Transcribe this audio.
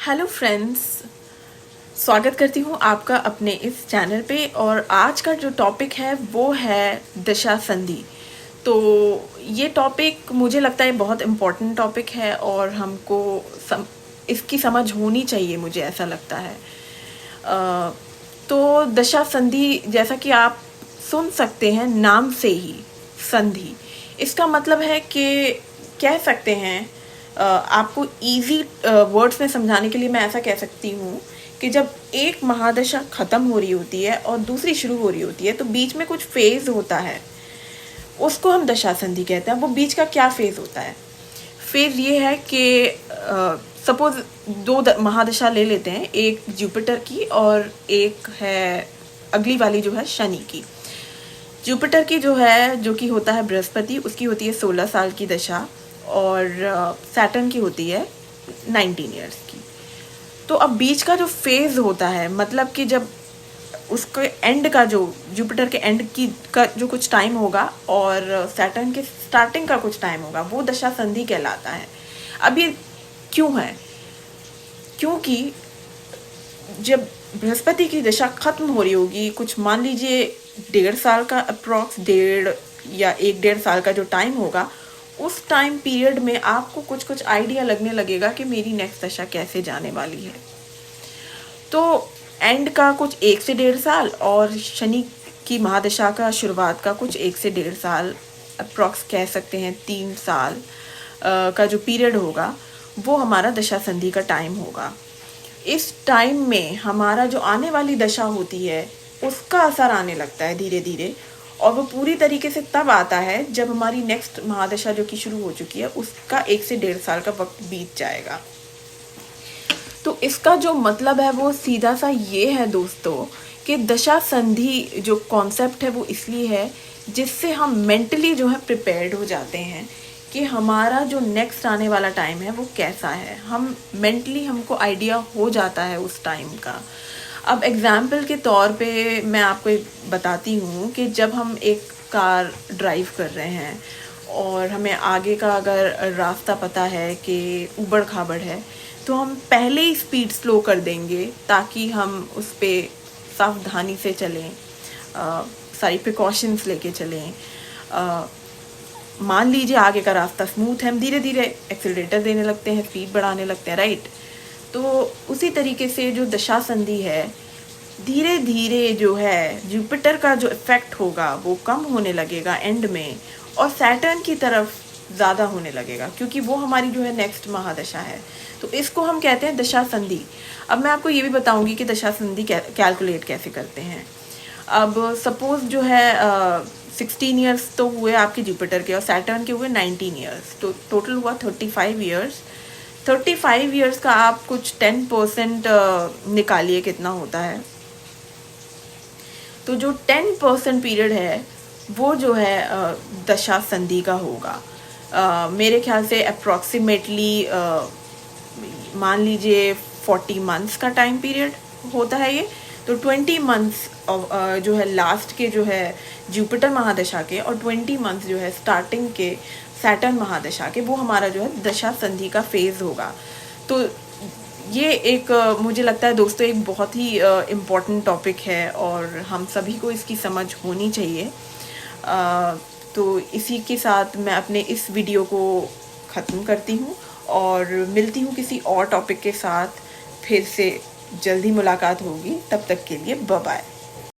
Hello friends, स्वागत करती हूँ आपका अपने इस चैनल पे। और आज का जो टॉपिक है वो है दशा संधि। तो ये टॉपिक मुझे लगता है बहुत इम्पोर्टेंट टॉपिक है और हमको इसकी समझ होनी चाहिए, मुझे ऐसा लगता है। तो दशा संधि, जैसा कि आप सुन सकते हैं नाम से ही, संधि, इसका मतलब है कि कह सकते हैं, आपको इजी वर्ड्स में समझाने के लिए मैं ऐसा कह सकती हूँ कि जब एक महादशा ख़त्म हो रही होती है और दूसरी शुरू हो रही होती है तो बीच में कुछ फेज़ होता है, उसको हम दशा संधि कहते हैं। वो बीच का क्या फेज़ होता है? फेज़ ये है कि सपोज दो महादशा ले लेते हैं, एक जुपिटर की और एक है अगली वाली जो है शनि की। जुपिटर की जो है, जो कि होता है बृहस्पति, उसकी होती है 16 साल की दशा और सैटर्न की होती है 19 ईयर्स की। तो अब बीच का जो फेज़ होता है, मतलब कि जब उसके एंड का, जो जुपिटर के एंड की का जो कुछ टाइम होगा और सैटर्न के स्टार्टिंग का कुछ टाइम होगा, वो दशा संधि कहलाता है। अब ये क्यों है? क्योंकि जब बृहस्पति की दशा खत्म हो रही होगी, कुछ मान लीजिए 1.5 साल का, अप्रॉक्स 1.5 साल का जो टाइम होगा, उस टाइम पीरियड में आपको कुछ कुछ आइडिया लगने लगेगा कि मेरी नेक्स्ट दशा कैसे जाने वाली है। तो एंड का कुछ 1 से 1.5 साल और शनि की महादशा का शुरुआत का कुछ 1 से 1.5 साल, अप्रॉक्स कह सकते हैं 3 साल का जो पीरियड होगा, वो हमारा दशा संधि का टाइम होगा। इस टाइम में हमारा जो आने वाली दशा होती है उसका असर आने लगता है धीरे धीरे, और वो पूरी तरीके से तब आता है जब हमारी नेक्स्ट महादशा जो कि शुरू हो चुकी है उसका 1 से 1.5 साल का वक्त बीत जाएगा। तो इसका जो मतलब है वो सीधा सा ये है दोस्तों कि दशा संधि जो कॉन्सेप्ट है वो इसलिए है जिससे हम मेंटली जो है प्रिपेयर्ड हो जाते हैं कि हमारा जो नेक्स्ट आने वाला टाइम है वो कैसा है। हम मेंटली, हमको आइडिया हो जाता है उस टाइम का। अब एग्जाम्पल के तौर पे मैं आपको एक बताती हूँ कि जब हम एक कार ड्राइव कर रहे हैं और हमें आगे का अगर रास्ता पता है कि ऊबड़ खाबड़ है, तो हम पहले ही स्पीड स्लो कर देंगे ताकि हम उस पर सावधानी से चलें, सारी प्रिकॉशंस लेके चलें। मान लीजिए आगे का रास्ता स्मूथ है, हम धीरे धीरे एक्सीलरेटर देने लगते हैं, स्पीड बढ़ाने लगते हैं, राइट। तो उसी तरीके से जो दशा संधि है, धीरे धीरे जो है जुपिटर का जो इफेक्ट होगा वो कम होने लगेगा एंड में, और सैटर्न की तरफ ज़्यादा होने लगेगा, क्योंकि वो हमारी जो है नेक्स्ट महादशा है। तो इसको हम कहते हैं दशा संधि। अब मैं आपको ये भी बताऊंगी कि दशा संधि कैलकुलेट कैसे करते हैं। अब सपोज जो है 16 ईयर्स तो हुए आपके जुपिटर के और सैटर्न के हुए 19 ईयर्स, तो टोटल हुआ 35 ईयर्स। 35 ईयर्स का आप कुछ 10% निकालिए कितना होता है। तो जो 10% पीरियड है वो जो है दशा संधि का होगा। मेरे ख्याल से अप्रॉक्सीमेटली मान लीजिए 40 मंथ्स का टाइम पीरियड होता है ये। तो 20 मंथ्स जो है लास्ट के जो है जुपिटर महादशा के, और 20 मंथ्स जो है स्टार्टिंग के सैटर्न महादशा के, वो हमारा जो है दशा संधि का फेज़ होगा। तो ये एक मुझे लगता है दोस्तों एक बहुत ही इम्पॉर्टेंट टॉपिक है और हम सभी को इसकी समझ होनी चाहिए। तो इसी के साथ मैं अपने इस वीडियो को ख़त्म करती हूँ और मिलती हूँ किसी और टॉपिक के साथ। फिर से जल्दी मुलाकात होगी, तब तक के लिए बाय बाय।